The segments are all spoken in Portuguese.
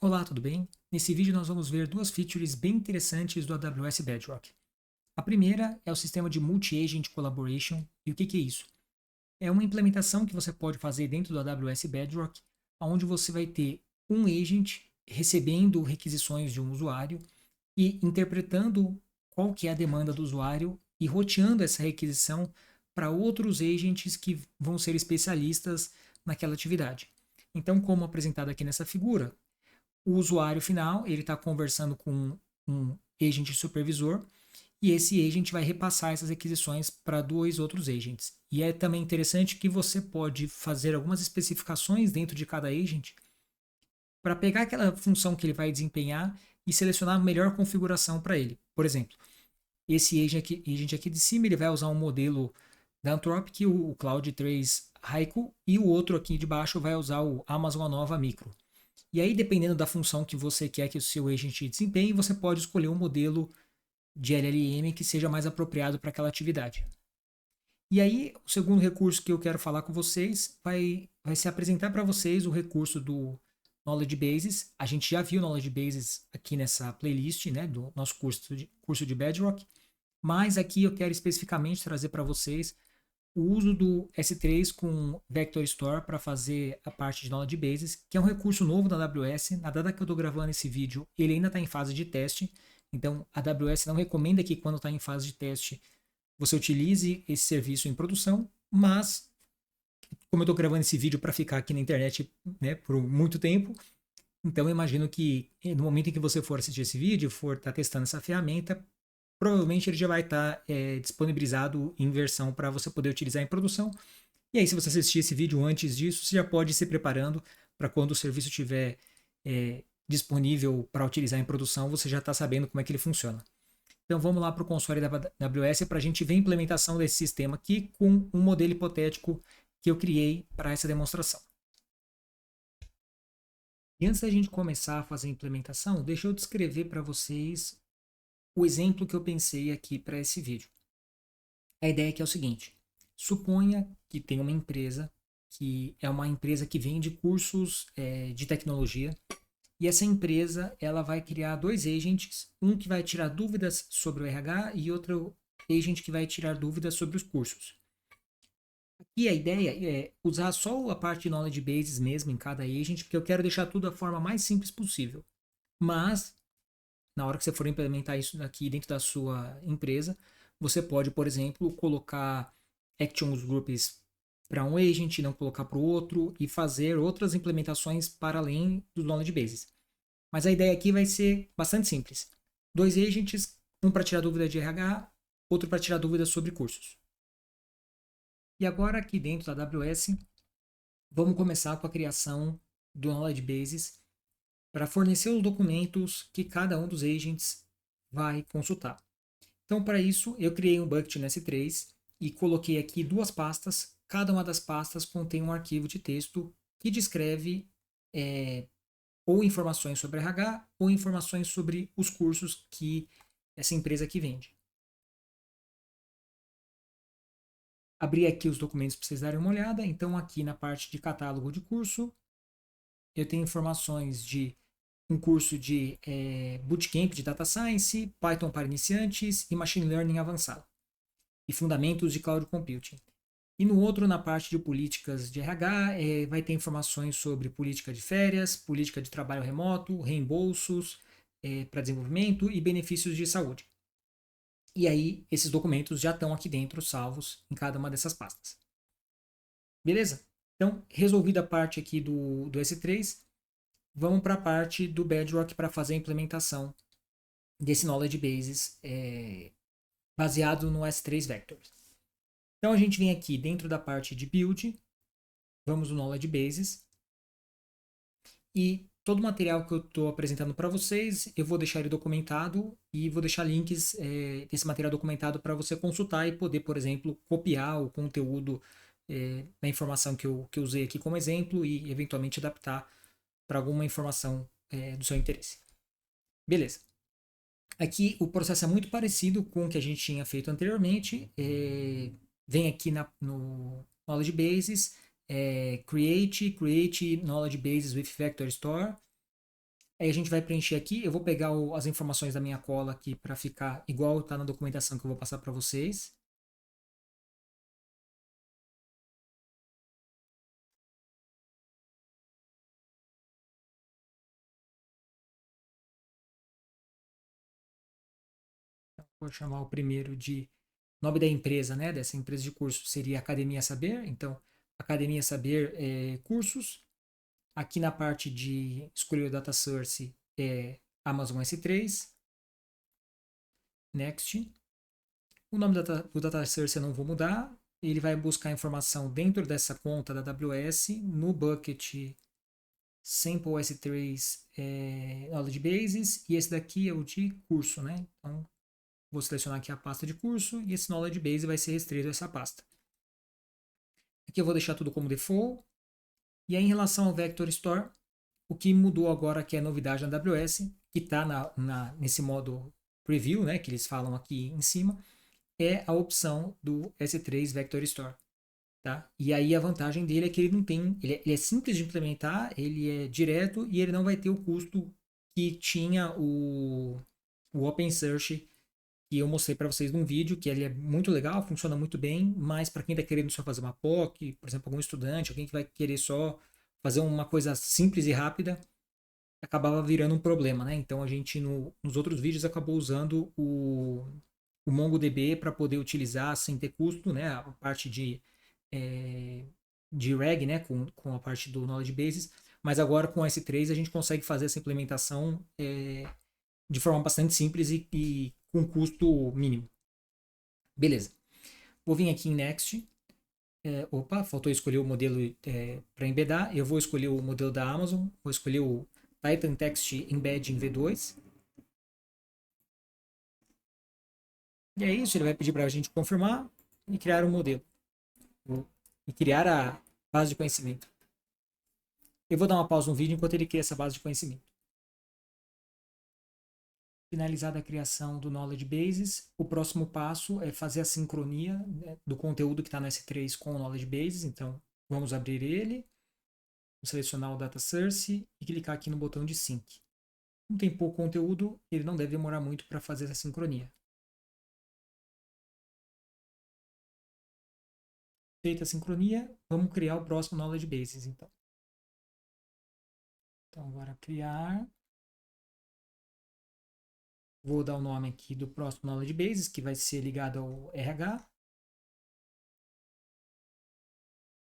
Olá, tudo bem? Nesse vídeo nós vamos ver duas features bem interessantes do AWS Bedrock. A primeira é o sistema de Multi-Agent Collaboration. E o que é isso? É uma implementação que você pode fazer dentro do AWS Bedrock, onde você vai ter um agent recebendo requisições de um usuário e interpretando qual que é a demanda do usuário e roteando essa requisição para outros agents que vão ser especialistas naquela atividade. Então, como apresentado aqui nessa figura, o usuário final ele está conversando com um agent supervisor e esse agent vai repassar essas requisições para dois outros agents. E é também interessante que você pode fazer algumas especificações dentro de cada agent para pegar aquela função que ele vai desempenhar e selecionar a melhor configuração para ele. Por exemplo, esse agent aqui de cima ele vai usar um modelo da Anthropic, o Cloud 3 Haiku, e o outro aqui de baixo vai usar o Amazon Nova Micro. E aí, dependendo da função que você quer que o seu agent desempenhe, você pode escolher um modelo de LLM que seja mais apropriado para aquela atividade. E aí, o segundo recurso que eu quero falar com vocês vai se apresentar para vocês o recurso do Knowledge Bases. A gente já viu Knowledge Bases aqui nessa playlist, né, do nosso curso de Bedrock, mas aqui eu quero especificamente trazer para vocês o uso do S3 com Vector Store para fazer a parte de Knowledge Bases, que é um recurso novo da AWS. Na data que eu estou gravando esse vídeo, ele ainda está em fase de teste. Então, a AWS não recomenda que quando está em fase de teste você utilize esse serviço em produção, mas como eu estou gravando esse vídeo para ficar aqui na internet, né, por muito tempo, então eu imagino que no momento em que você for assistir esse vídeo, for estar testando essa ferramenta, provavelmente ele já vai estar disponibilizado em versão para você poder utilizar em produção. E aí, se você assistir esse vídeo antes disso, você já pode ir se preparando para quando o serviço estiver disponível para utilizar em produção, você já está sabendo como é que ele funciona. Então vamos lá para o console da AWS para a gente ver a implementação desse sistema aqui com um modelo hipotético que eu criei para essa demonstração. E antes da gente começar a fazer a implementação, deixa eu descrever para vocês o exemplo que eu pensei aqui para esse vídeo. A ideia aqui é o seguinte: suponha que tem uma empresa que é uma empresa que vende cursos de tecnologia e essa empresa ela vai criar dois agents, um que vai tirar dúvidas sobre o RH e outro agent que vai tirar dúvidas sobre os cursos. Aqui a ideia é usar só a parte de knowledge bases mesmo em cada agent, porque eu quero deixar tudo da forma mais simples possível. Mas na hora que você for implementar isso aqui dentro da sua empresa, você pode, por exemplo, colocar actions groups para um agent, não colocar para o outro e fazer outras implementações para além do knowledge bases. Mas a ideia aqui vai ser bastante simples. Dois agents, um para tirar dúvida de RH, outro para tirar dúvidas sobre cursos. E agora aqui dentro da AWS, vamos começar com a criação do Knowledge Bases para fornecer os documentos que cada um dos agents vai consultar. Então, para isso, eu criei um bucket no S3 e coloquei aqui duas pastas. Cada uma das pastas contém um arquivo de texto que descreve ou informações sobre RH ou informações sobre os cursos que essa empresa aqui vende. Abri aqui os documentos para vocês darem uma olhada. Então, aqui na parte de catálogo de curso, eu tenho informações de um curso de Bootcamp de Data Science, Python para iniciantes e Machine Learning avançado. E Fundamentos de Cloud Computing. E no outro, na parte de políticas de RH, vai ter informações sobre política de férias, política de trabalho remoto, reembolsos para desenvolvimento e benefícios de saúde. E aí, esses documentos já estão aqui dentro, salvos em cada uma dessas pastas. Beleza? Então, resolvida a parte aqui do S3, vamos para a parte do Bedrock para fazer a implementação desse Knowledge Bases baseado no S3 Vectors. Então, a gente vem aqui dentro da parte de Build, vamos no Knowledge Bases, e todo o material que eu estou apresentando para vocês, eu vou deixar ele documentado e vou deixar links desse material documentado para você consultar e poder, por exemplo, copiar o conteúdo da informação que eu usei aqui como exemplo e eventualmente adaptar para alguma informação do seu interesse. Beleza. Aqui o processo é muito parecido com o que a gente tinha feito anteriormente. Vem aqui no Knowledge Bases, create Knowledge Bases with Vector Store. Aí a gente vai preencher aqui. Eu vou pegar as informações da minha cola aqui para ficar igual está na documentação que eu vou passar para vocês. Vou chamar o primeiro de nome da empresa, né? Dessa empresa de curso seria Academia Saber. Então, Academia Saber cursos. Aqui na parte de escolher o data source é Amazon S3. Next. O nome do data source eu não vou mudar. Ele vai buscar informação dentro dessa conta da AWS no bucket Sample S3 Knowledge Bases. E esse daqui é o de curso, né? Então, vou selecionar aqui a pasta de curso e esse Knowledge Base vai ser restrito a essa pasta. Aqui eu vou deixar tudo como default. E aí, em relação ao Vector Store, o que mudou agora, que é novidade na AWS, que está nesse modo preview, né, que eles falam aqui em cima, é a opção do S3 Vector Store. Tá? E aí a vantagem dele é que ele não tem, ele é simples de implementar, ele é direto e ele não vai ter o custo que tinha o OpenSearch que eu mostrei para vocês num vídeo, que ele é muito legal, funciona muito bem, mas para quem está querendo só fazer uma POC, por exemplo, algum estudante, alguém que vai querer só fazer uma coisa simples e rápida, acabava virando um problema, né? Então a gente nos outros vídeos acabou usando o MongoDB para poder utilizar sem ter custo, né? A parte de RAG, né? Com a parte do Knowledge Bases, mas agora com o S3 a gente consegue fazer essa implementação de forma bastante simples e com custo mínimo. Beleza. Vou vir aqui em Next. Opa, faltou escolher o modelo para embedar. Eu vou escolher o modelo da Amazon. Vou escolher o Titan Text Embedding V2. E é isso, ele vai pedir para a gente confirmar e criar um modelo. E criar a base de conhecimento. Eu vou dar uma pausa no vídeo enquanto ele cria essa base de conhecimento. Finalizada a criação do Knowledge Bases, o próximo passo é fazer a sincronia, né, do conteúdo que está no S3 com o Knowledge Bases. Então, vamos abrir ele, vou selecionar o Data Source e clicar aqui no botão de Sync. Como tem pouco conteúdo, ele não deve demorar muito para fazer essa sincronia. Feita a sincronia, vamos criar o próximo Knowledge Bases, então. Então, agora criar. Vou dar o nome aqui do próximo Knowledge Bases, que vai ser ligado ao RH.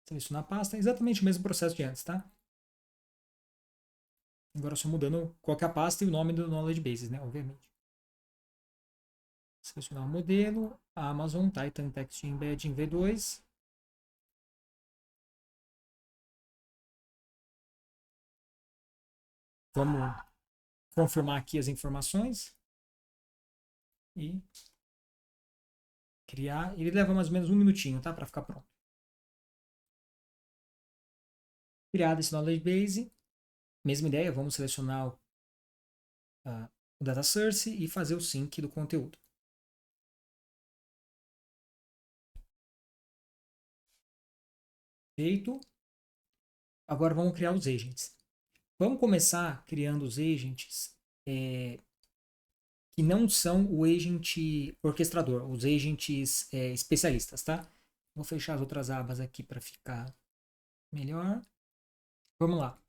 Selecionar a pasta, exatamente o mesmo processo de antes, tá? Agora só mudando qual que é a pasta e o nome do Knowledge Bases, né? Obviamente. Selecionar o modelo, a Amazon Titan Text Embedding V2. Vamos confirmar aqui as informações. E criar. Ele leva mais ou menos um minutinho, tá? Para ficar pronto. Criado esse Knowledge Base. Mesma ideia, vamos selecionar o Data Source e fazer o sync do conteúdo. Feito. Agora vamos criar os agents. Vamos começar criando os agents que não são o agent orquestrador, os agents especialistas, tá? Vou fechar as outras abas aqui para ficar melhor. Vamos lá.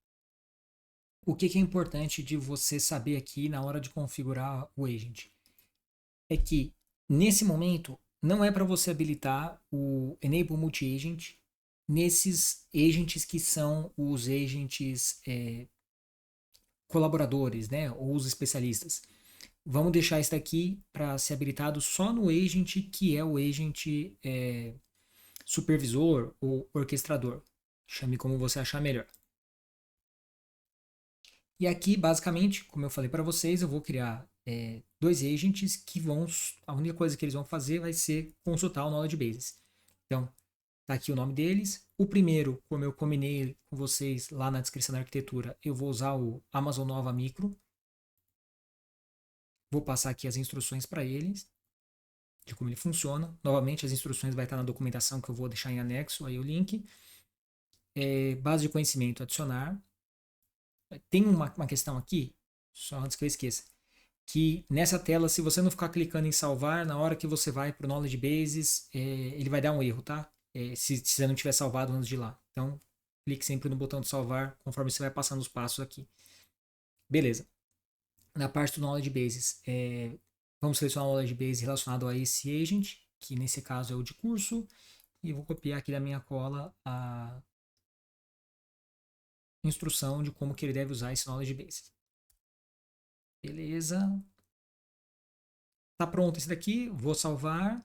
O que é importante de você saber aqui na hora de configurar o agent? É que, nesse momento, não é para você habilitar o Enable Multi-Agent nesses agents que são os agents colaboradores, né, ou os especialistas. Vamos deixar isso daqui para ser habilitado só no agent que é o agent supervisor ou orquestrador. Chame como você achar melhor. E aqui, basicamente, como eu falei para vocês, eu vou criar dois agents que vão... A única coisa que eles vão fazer vai ser consultar o Knowledge Bases. Então, tá aqui o nome deles. O primeiro, como eu combinei com vocês lá na descrição da arquitetura, eu vou usar o Amazon Nova Micro. Vou passar aqui as instruções para eles, de como ele funciona. Novamente, as instruções vai estar na documentação que eu vou deixar em anexo, aí o link. Base de conhecimento adicionar. Tem uma questão aqui, só antes que eu esqueça, que nessa tela, se você não ficar clicando em salvar, na hora que você vai para o Knowledge Bases, ele vai dar um erro, tá? Se você não tiver salvado antes de ir lá. Então, clique sempre no botão de salvar conforme você vai passando os passos aqui. Beleza. Na parte do Knowledge Bases, vamos selecionar o Knowledge Base relacionado a esse agent, que nesse caso é o de curso, e vou copiar aqui da minha cola a instrução de como que ele deve usar esse Knowledge Base. Beleza. Tá pronto esse daqui, vou salvar.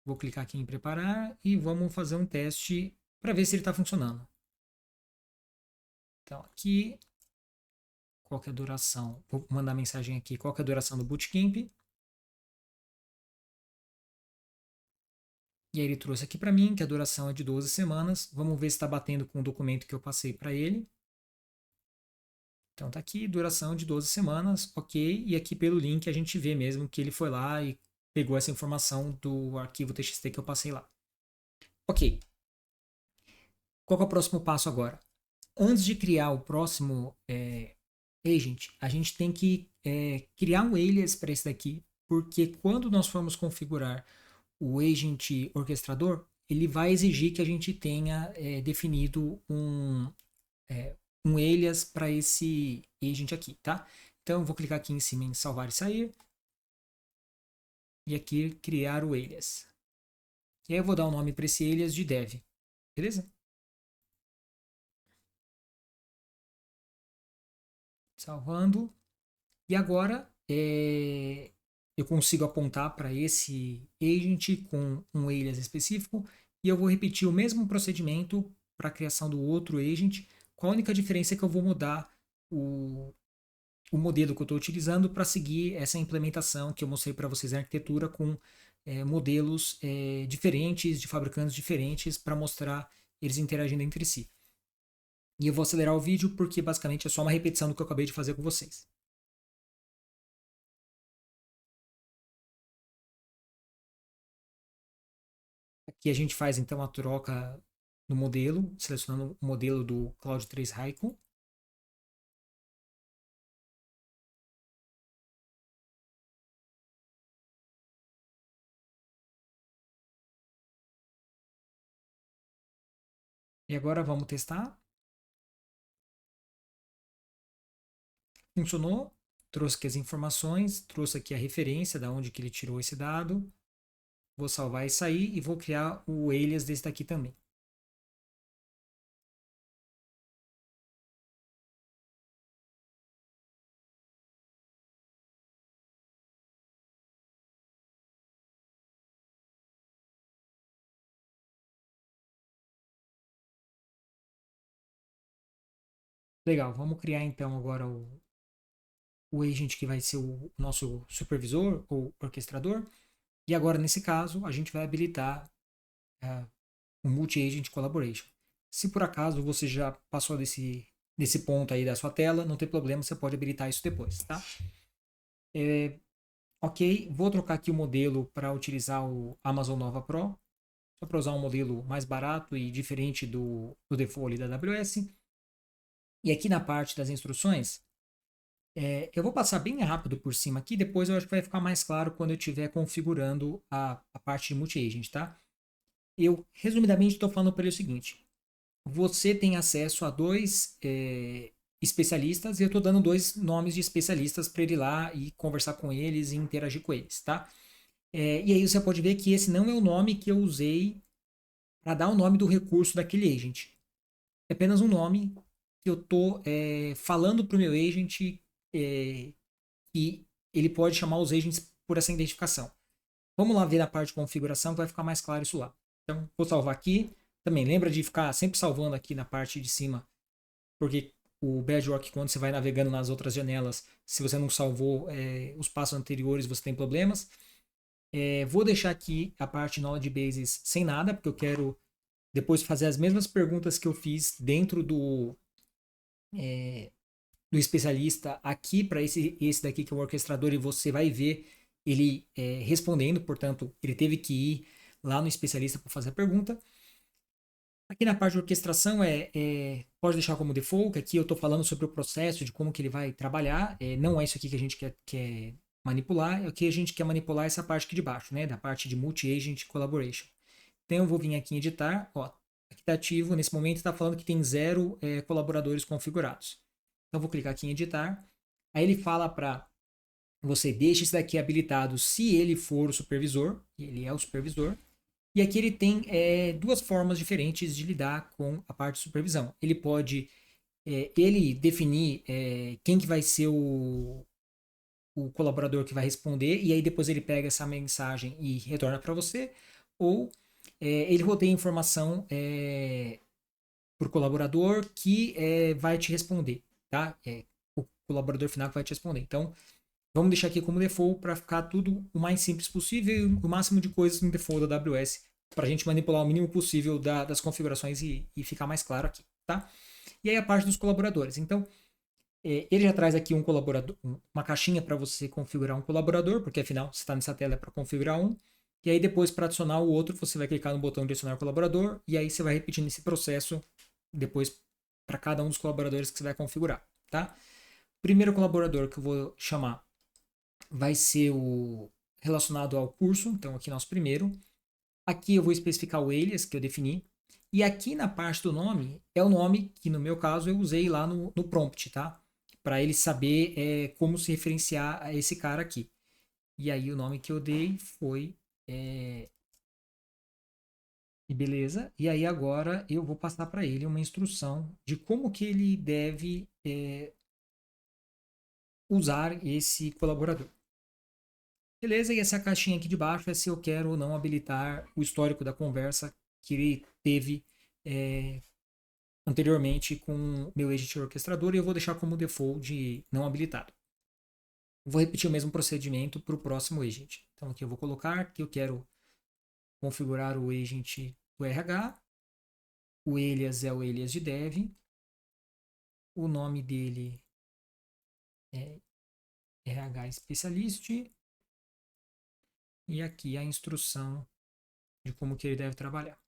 Vou clicar aqui em preparar e vamos fazer um teste para ver se ele está funcionando. Então aqui, qual que é a duração? Vou mandar mensagem aqui, qual que é a duração do Bootcamp? E aí ele trouxe aqui para mim que a duração é de 12 semanas. Vamos ver se está batendo com o documento que eu passei para ele. Então tá aqui, duração de 12 semanas, ok. E aqui pelo link a gente vê mesmo que ele foi lá e pegou essa informação do arquivo TXT que eu passei lá. Ok. Qual que é o próximo passo agora? Antes de criar o próximo agent, a gente tem que criar um alias para esse daqui, porque quando nós formos configurar o agent orquestrador, ele vai exigir que a gente tenha definido um alias para esse agent aqui, tá? Então eu vou clicar aqui em cima em salvar e sair, e aqui criar o alias. E aí eu vou dar o nome para esse alias de dev, beleza? Salvando. E agora eu consigo apontar para esse agent com um alias específico e eu vou repetir o mesmo procedimento para a criação do outro agent, com a única diferença é que eu vou mudar o modelo que eu estou utilizando para seguir essa implementação que eu mostrei para vocês na arquitetura com modelos diferentes, de fabricantes diferentes, para mostrar eles interagindo entre si. E eu vou acelerar o vídeo porque basicamente é só uma repetição do que eu acabei de fazer com vocês. Aqui a gente faz então a troca no modelo, selecionando o modelo do Cloud 3 Haiku. E agora vamos testar. Funcionou. Trouxe aqui as informações, trouxe aqui a referência da onde que ele tirou esse dado. Vou salvar e sair e vou criar o alias desse daqui também. Legal, vamos criar então agora o agent que vai ser o nosso supervisor ou orquestrador. E agora, nesse caso, a gente vai habilitar o Multi-Agent Collaboration. Se por acaso você já passou desse ponto aí da sua tela, não tem problema, você pode habilitar isso depois, tá? Ok, vou trocar aqui o modelo para utilizar o Amazon Nova Pro, só para usar um modelo mais barato e diferente do default da AWS. E aqui na parte das instruções, eu vou passar bem rápido por cima aqui, depois eu acho que vai ficar mais claro quando eu estiver configurando a parte de multi-agent, tá? Eu, resumidamente, estou falando para ele o seguinte: você tem acesso a dois especialistas e eu estou dando dois nomes de especialistas para ele ir lá e conversar com eles e interagir com eles, tá? E aí você pode ver que esse não é o nome que eu usei para dar o nome do recurso daquele agent. É apenas um nome que eu estou falando para o meu agent e ele pode chamar os agents por essa identificação. Vamos lá ver na parte de configuração que vai ficar mais claro isso lá. Então, vou salvar aqui. Também lembra de ficar sempre salvando aqui na parte de cima, porque o Bedrock, quando você vai navegando nas outras janelas, se você não salvou os passos anteriores, você tem problemas. Vou deixar aqui a parte Knowledge Bases sem nada, porque eu quero depois fazer as mesmas perguntas que eu fiz dentro do especialista aqui para esse daqui que é o orquestrador, e você vai ver ele respondendo, portanto, ele teve que ir lá no especialista para fazer a pergunta. Aqui na parte de orquestração pode deixar como default, que aqui eu estou falando sobre o processo de como que ele vai trabalhar. Não é isso aqui que a gente quer manipular, o que a gente quer manipular é essa parte aqui de baixo, né? Da parte de multi-agent collaboration. Então eu vou vir aqui em editar, ó, aqui está ativo, nesse momento está falando que tem 0 colaboradores configurados. Então eu vou clicar aqui em editar, aí ele fala para você deixa esse daqui habilitado se ele for o supervisor, e ele é o supervisor. E aqui ele tem duas formas diferentes de lidar com a parte de supervisão. Ele pode ele definir quem que vai ser o colaborador que vai responder, e aí depois ele pega essa mensagem e retorna para você, ou ele roteia informação para o colaborador que vai te responder, tá? O colaborador final que vai te responder. Então, vamos deixar aqui como default para ficar tudo o mais simples possível e o máximo de coisas no default da AWS para a gente manipular o mínimo possível das configurações e ficar mais claro aqui, tá? E aí a parte dos colaboradores. Então, ele já traz aqui um colaborador, uma caixinha para você configurar um colaborador, porque afinal, você está nessa tela é para configurar um. E aí depois, para adicionar o outro, você vai clicar no botão de adicionar colaborador e aí você vai repetindo esse processo depois para cada um dos colaboradores que você vai configurar, tá? O primeiro colaborador que eu vou chamar vai ser o relacionado ao curso, então aqui nosso primeiro. Aqui eu vou especificar o alias que eu defini. E aqui na parte do nome, é o nome que no meu caso eu usei lá no prompt, tá? Para ele saber como se referenciar a esse cara aqui. E aí o nome que eu dei foi. E beleza. E aí agora eu vou passar para ele uma instrução de como que ele deve usar esse colaborador. Beleza, e essa caixinha aqui de baixo é se eu quero ou não habilitar o histórico da conversa que ele teve anteriormente com meu agent orquestrador e eu vou deixar como default de não habilitado. Vou repetir o mesmo procedimento para o próximo agent. Então aqui eu vou colocar que eu quero configurar o agent do RH, o alias é o alias de dev, o nome dele é RH Specialist e aqui a instrução de como que ele deve trabalhar.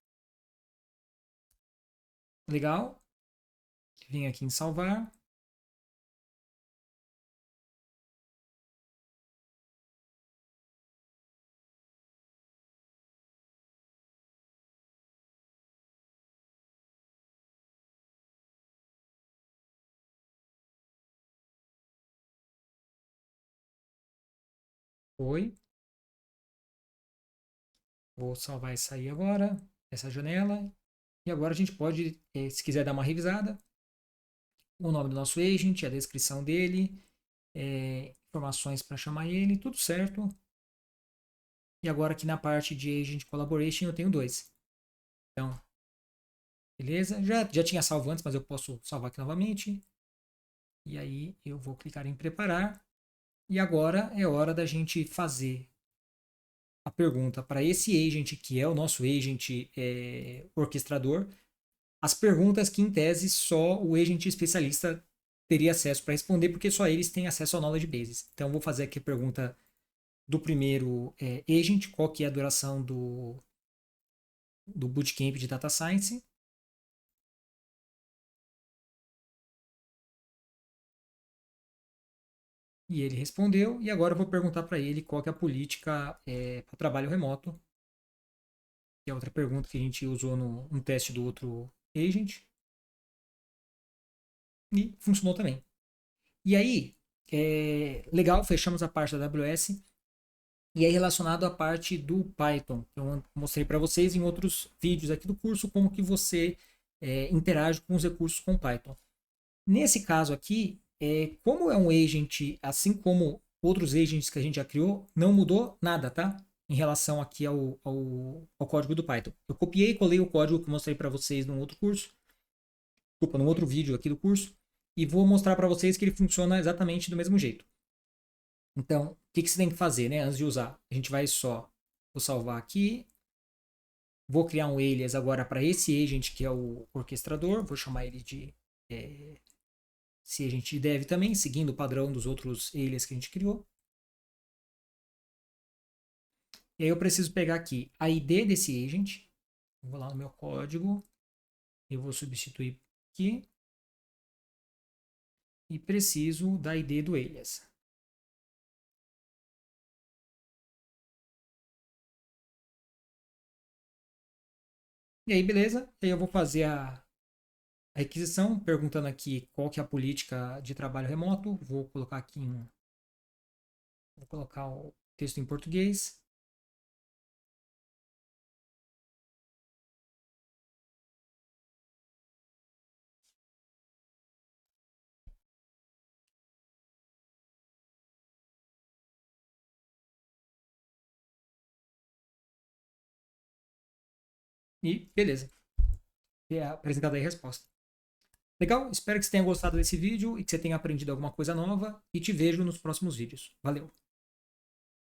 Legal? Vim aqui em salvar. Foi. Vou salvar isso aí agora, essa janela. E agora a gente pode, se quiser dar uma revisada, o nome do nosso agent, a descrição dele, informações para chamar ele, tudo certo. E agora aqui na parte de Agent Collaboration eu tenho dois. Então, beleza? Já tinha salvo antes, mas eu posso salvar aqui novamente. E aí eu vou clicar em preparar. E agora é hora da gente fazer a pergunta para esse agent, que é o nosso agent orquestrador, as perguntas que, em tese, só o agent especialista teria acesso para responder, porque só eles têm acesso ao knowledge bases. Então, eu vou fazer aqui a pergunta do primeiro agent, qual que é a duração do Bootcamp de Data Science. E ele respondeu, e agora eu vou perguntar para ele qual que é a política para trabalho remoto, que é outra pergunta que a gente usou no teste do outro agent. E funcionou também. E aí, legal, fechamos a parte da AWS. E aí relacionado à parte do Python. Eu mostrei para vocês em outros vídeos aqui do curso como que você interage com os recursos com Python. Nesse caso aqui, como é um agent, assim como outros agents que a gente já criou, não mudou nada, tá? Em relação aqui ao código do Python. Eu copiei e colei o código que eu mostrei para vocês num outro curso. Desculpa, num outro vídeo aqui do curso. E vou mostrar para vocês que ele funciona exatamente do mesmo jeito. Então, o que você tem que fazer, né? Antes de usar, a gente vai vou salvar aqui, vou criar um alias agora para esse agent que é o orquestrador, vou chamar ele de esse agent de dev também, seguindo o padrão dos outros alias que a gente criou. E aí eu preciso pegar aqui a ID desse agent, vou lá no meu código, Eu vou substituir aqui. E preciso da ID do alias. E aí, beleza? Aí eu vou fazer a requisição, perguntando aqui qual que é a política de trabalho remoto. Vou colocar aqui vou colocar o texto em português. E beleza. Apresentada aí a resposta. Legal? Espero que você tenha gostado desse vídeo e que você tenha aprendido alguma coisa nova. E te vejo nos próximos vídeos. Valeu!